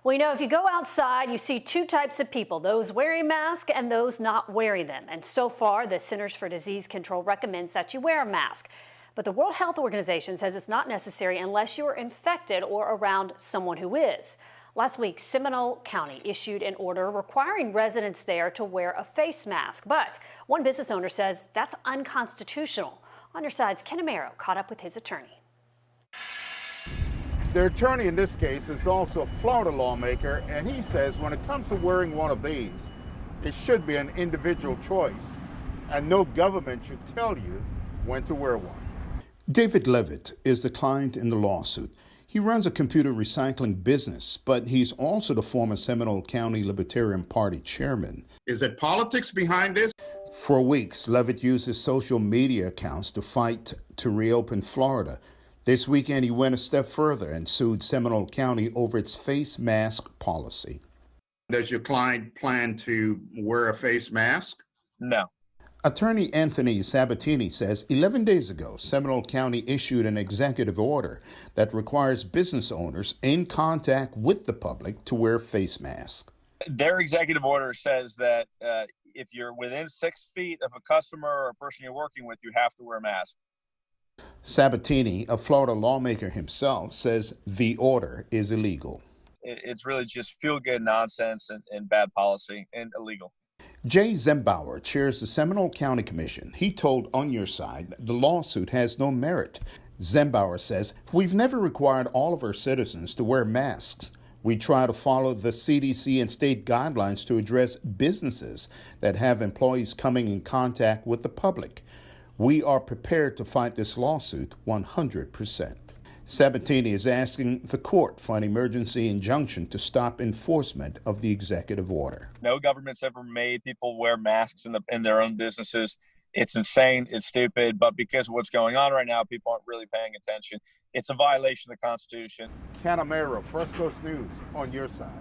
Well, if you go outside, you see two types of people, those wearing masks and those not wearing them. And so far, the Centers for Disease Control recommends that you wear a mask. But the World Health Organization says it's not necessary unless you're infected or around someone who is. Last week, Seminole County issued an order requiring residents there to wear a face mask. But one business owner says that's unconstitutional. On your side's Ken Amaro caught up with his attorney. The attorney in this case is also a Florida lawmaker, and he says when it comes to wearing one of these, it should be an individual choice, and no government should tell you when to wear one. David Levitt is the client in the lawsuit. He runs a computer recycling business, but he's also the former Seminole County Libertarian Party chairman. Is it politics behind this? For weeks, Levitt used his social media accounts to fight to reopen Florida. This weekend, he went a step further and sued Seminole County over its face mask policy. Does your client plan to wear a face mask? No. Attorney Anthony Sabatini says 11 days ago, Seminole County issued an executive order that requires business owners in contact with the public to wear face masks. Their executive order says that if you're within 6 feet of a customer or a person you're working with, you have to wear a mask. Sabatini, a Florida lawmaker himself, says the order is illegal. It's really just feel-good nonsense and bad policy and illegal. Jay Zembauer chairs the Seminole County Commission. He told On Your Side the lawsuit has no merit. Zembauer says, "We've never required all of our citizens to wear masks. We try to follow the CDC and state guidelines to address businesses that have employees coming in contact with the public. We are prepared to fight this lawsuit 100%. Sabatini is asking the court for an emergency injunction to stop enforcement of the executive order. No government's ever made people wear masks in their own businesses. It's insane. It's stupid. But because of what's going on right now, people aren't really paying attention. It's a violation of the Constitution. Ken Amaro, First Coast News, On Your Side.